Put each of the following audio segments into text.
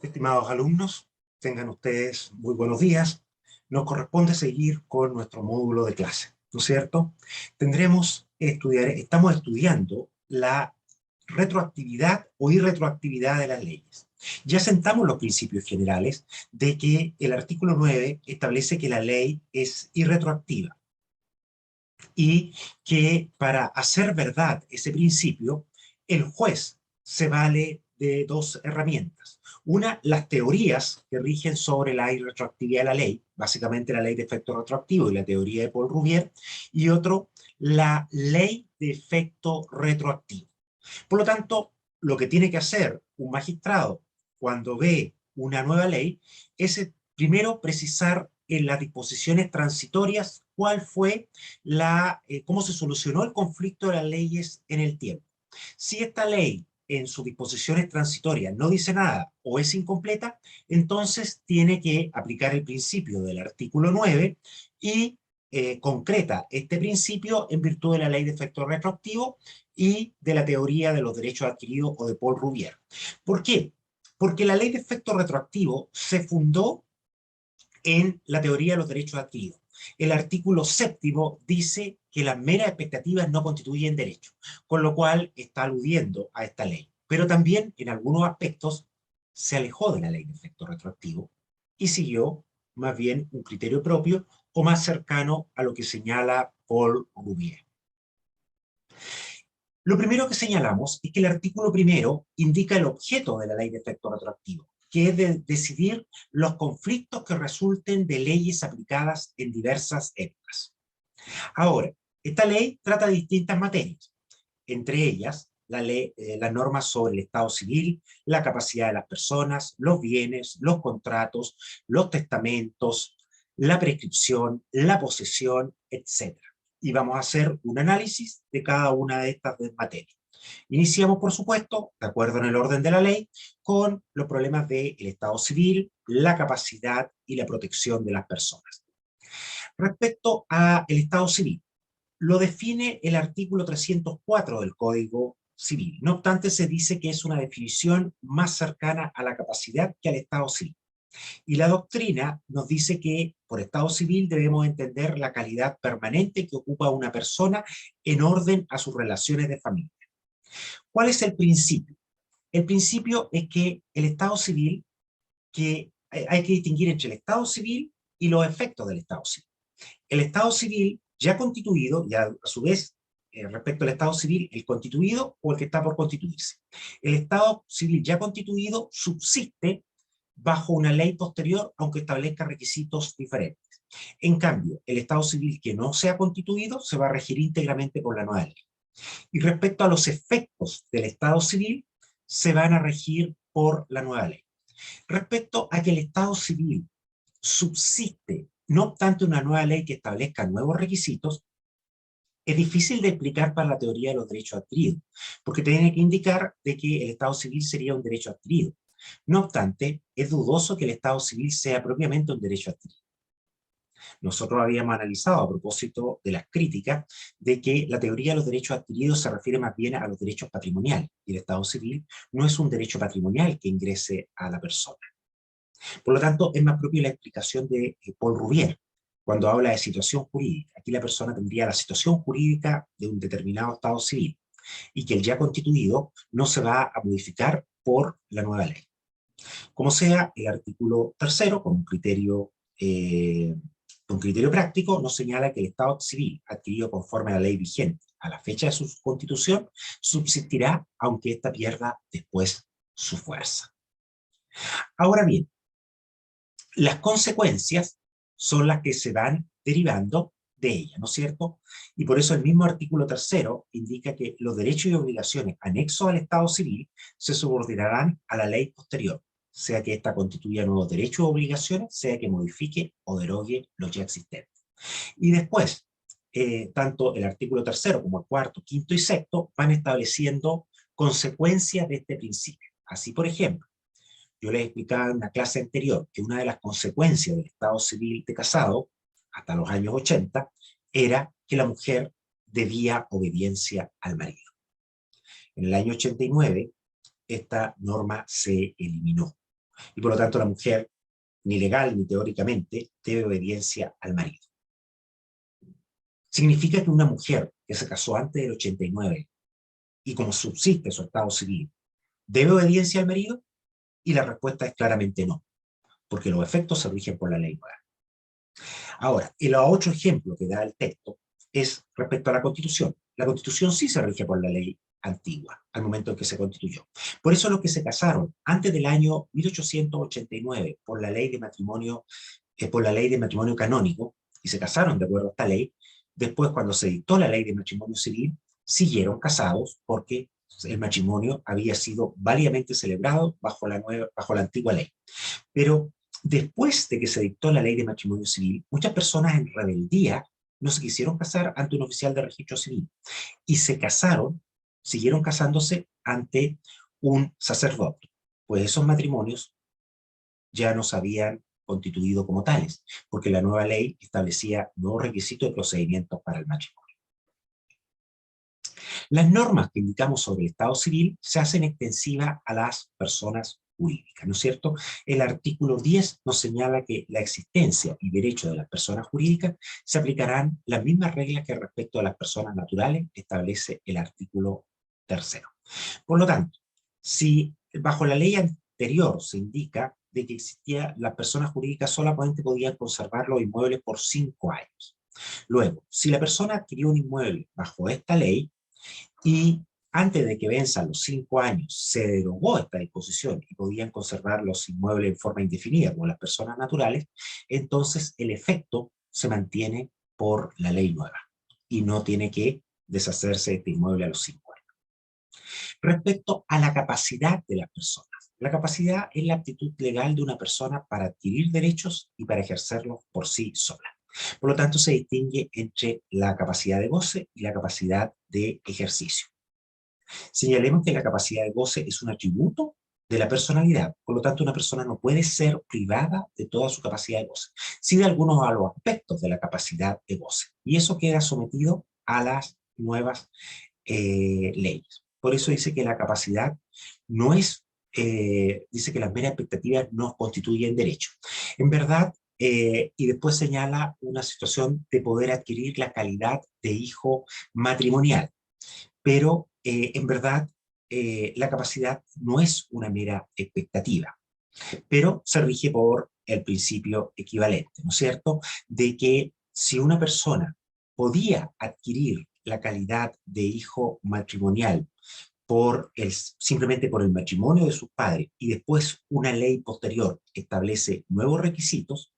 Estimados alumnos, tengan ustedes muy buenos días. Nos corresponde seguir con nuestro módulo de clase, ¿no es cierto? Estamos estudiando la retroactividad o irretroactividad de las leyes. Ya sentamos los principios generales de que el artículo 9 establece que la ley es irretroactiva y que para hacer verdad ese principio, el juez se vale de dos herramientas. Una, las teorías que rigen sobre la irretroactividad de la ley, básicamente la ley de efecto retroactivo y la teoría de Paul Rouvier, y otro, la ley de efecto retroactivo. Por lo tanto, lo que tiene que hacer un magistrado cuando ve una nueva ley es primero precisar en las disposiciones transitorias cuál fue cómo se solucionó el conflicto de las leyes en el tiempo. Si esta ley en sus disposiciones transitorias no dice nada o es incompleta, entonces tiene que aplicar el principio del artículo 9 y concreta este principio en virtud de la ley de efecto retroactivo y de la teoría de los derechos adquiridos o de Paul Rouvier. ¿Por qué? Porque la ley de efecto retroactivo se fundó en la teoría de los derechos adquiridos. El artículo 7º dice que las meras expectativas no constituyen derecho, con lo cual está aludiendo a esta ley. Pero también, en algunos aspectos, se alejó de la ley de efecto retroactivo y siguió más bien un criterio propio o más cercano a lo que señala Paul Rouvier. Lo primero que señalamos es que el artículo primero indica el objeto de la ley de efecto retroactivo, que es de decidir los conflictos que resulten de leyes aplicadas en diversas épocas. Ahora, esta ley trata de distintas materias, entre ellas las normas sobre el Estado civil, la capacidad de las personas, los bienes, los contratos, los testamentos, la prescripción, la posesión, etc. Y vamos a hacer un análisis de cada una de estas materias. Iniciamos, por supuesto, de acuerdo en el orden de la ley, con los problemas del Estado civil, la capacidad y la protección de las personas. Respecto al Estado civil, lo define el artículo 304 del Código Civil. No obstante, se dice que es una definición más cercana a la capacidad que al Estado civil. Y la doctrina nos dice que por Estado civil debemos entender la calidad permanente que ocupa una persona en orden a sus relaciones de familia. ¿Cuál es el principio? El principio es que el Estado civil, que hay que distinguir entre el Estado civil y los efectos del Estado civil. El Estado civil ya constituido, y a su vez, respecto al Estado civil, el constituido o el que está por constituirse. El Estado civil ya constituido subsiste bajo una ley posterior, aunque establezca requisitos diferentes. En cambio, el Estado civil que no sea constituido se va a regir íntegramente por la nueva ley. Y respecto a los efectos del Estado civil, se van a regir por la nueva ley. Respecto a que el Estado civil subsiste, no obstante una nueva ley que establezca nuevos requisitos, es difícil de explicar para la teoría de los derechos adquiridos, porque tiene que indicar de que el Estado civil sería un derecho adquirido. No obstante, es dudoso que el Estado civil sea propiamente un derecho adquirido. Nosotros habíamos analizado a propósito de las críticas de que la teoría de los derechos adquiridos se refiere más bien a los derechos patrimoniales, y el Estado civil no es un derecho patrimonial que ingrese a la persona. Por lo tanto, es más propia la explicación de Paul Rouvier, cuando habla de situación jurídica. Aquí la persona tendría la situación jurídica de un determinado Estado civil, y que el ya constituido no se va a modificar por la nueva ley. Como sea, el artículo 3º, con criterio práctico, nos señala que el Estado civil adquirido conforme a la ley vigente a la fecha de su constitución subsistirá aunque ésta pierda después su fuerza. Ahora bien, las consecuencias son las que se van derivando de ella, ¿no es cierto? Y por eso el mismo artículo 3º indica que los derechos y obligaciones anexos al Estado civil se subordinarán a la ley posterior, sea que ésta constituya nuevos derechos o obligaciones, sea que modifique o derogue los ya existentes. Y después, tanto el artículo 3º como el 4º, 5º y 6º van estableciendo consecuencias de este principio. Así, por ejemplo, yo les explicaba en una clase anterior que una de las consecuencias del Estado civil de casado, hasta los años 80, era que la mujer debía obediencia al marido. En el año 89, esta norma se eliminó. Y por lo tanto la mujer, ni legal ni teóricamente, debe obediencia al marido. ¿Significa que una mujer que se casó antes del 89 y como subsiste su estado civil, debe obediencia al marido? Y la respuesta es claramente no, porque los efectos se rigen por la ley nueva. Ahora, el otro ejemplo que da el texto es respecto a la Constitución. La Constitución sí se rige por la ley antigua, al momento en que se constituyó. Por eso los que se casaron antes del año 1889 por la ley de matrimonio, canónico, y se casaron de acuerdo a esta ley, después cuando se dictó la ley de matrimonio civil, siguieron casados porque el matrimonio había sido válidamente celebrado bajo la antigua ley. Pero después de que se dictó la ley de matrimonio civil, muchas personas en rebeldía no se quisieron casar ante un oficial de registro civil y se casaron, siguieron casándose ante un sacerdote, pues esos matrimonios ya no se habían constituido como tales, porque la nueva ley establecía nuevos requisitos y procedimientos para el matrimonio. Las normas que indicamos sobre el Estado civil se hacen extensivas a las personas jurídicas, ¿no es cierto? El artículo 10 nos señala que la existencia y derecho de las personas jurídicas se aplicarán las mismas reglas que respecto a las personas naturales, establece el artículo 3. Por lo tanto, si bajo la ley anterior se indica de que las personas jurídicas solamente podían conservar los inmuebles por 5 años. Luego, si la persona adquirió un inmueble bajo esta ley, y antes de que venzan los 5 años se derogó esta disposición y podían conservar los inmuebles en forma indefinida como las personas naturales, entonces el efecto se mantiene por la ley nueva y no tiene que deshacerse de este inmueble a los 5 años. Respecto a la capacidad de las personas, la capacidad es la aptitud legal de una persona para adquirir derechos y para ejercerlos por sí sola. Por lo tanto, se distingue entre la capacidad de goce y la capacidad de ejercicio. Señalemos que la capacidad de goce es un atributo de la personalidad, por lo tanto una persona no puede ser privada de toda su capacidad de goce, sí de algunos a los aspectos de la capacidad de goce, y eso queda sometido a las nuevas leyes. Por eso dice que la capacidad no es, dice que las meras expectativas no constituyen derecho. En verdad, y después señala una situación de poder adquirir la calidad de hijo matrimonial, pero en verdad la capacidad no es una mera expectativa, pero se rige por el principio equivalente, ¿no es cierto? De que si una persona podía adquirir la calidad de hijo matrimonial simplemente por el matrimonio de sus padres y después una ley posterior establece nuevos requisitos,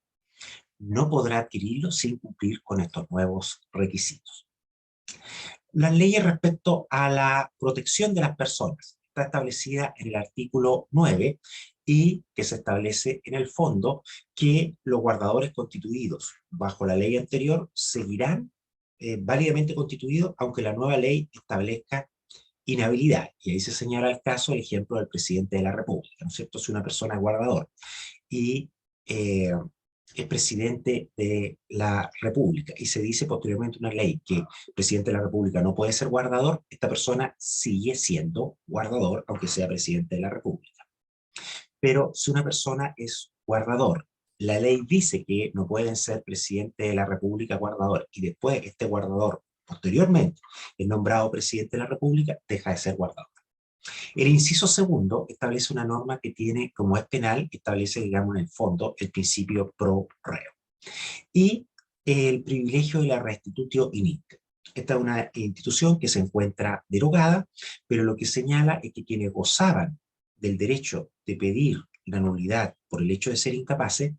no podrá adquirirlo sin cumplir con estos nuevos requisitos. Las leyes respecto a la protección de las personas está establecida en el artículo 9 y que se establece en el fondo que los guardadores constituidos bajo la ley anterior seguirán válidamente constituidos aunque la nueva ley establezca inhabilidad. Y ahí se señala el caso, el ejemplo del presidente de la República, ¿no es cierto? Si una persona es guardador y eh, es presidente de la República y se dice posteriormente una ley que el presidente de la República no puede ser guardador, esta persona sigue siendo guardador aunque sea presidente de la República. Pero si una persona es guardador, la ley dice que no pueden ser presidente de la República guardador y después este guardador posteriormente es nombrado presidente de la República, deja de ser guardador. El inciso segundo establece una norma que tiene, como es penal, establece, digamos, en el fondo, el principio pro reo. Y el privilegio de la restitutio in ite. Esta es una institución que se encuentra derogada, pero lo que señala es que quienes gozaban del derecho de pedir la nulidad por el hecho de ser incapaces,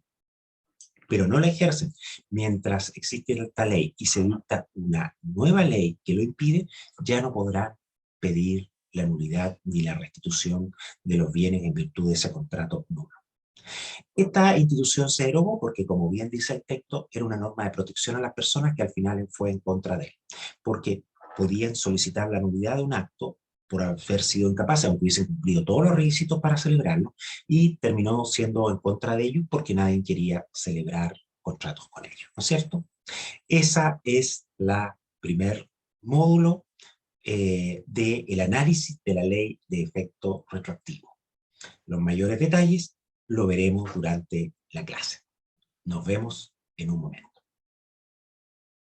pero no la ejercen mientras existe esta ley y se dicta una nueva ley que lo impide, ya no podrán pedir la nulidad ni la restitución de los bienes en virtud de ese contrato nulo. Esta institución se derogó porque, como bien dice el texto, era una norma de protección a las personas que al final fue en contra de él, porque podían solicitar la nulidad de un acto por haber sido incapaces, aunque hubiesen cumplido todos los requisitos para celebrarlo, y terminó siendo en contra de ellos porque nadie quería celebrar contratos con ellos, ¿no es cierto? Esa es la primer módulo del análisis de la ley de efecto retroactivo. Los mayores detalles lo veremos durante la clase. Nos vemos en un momento.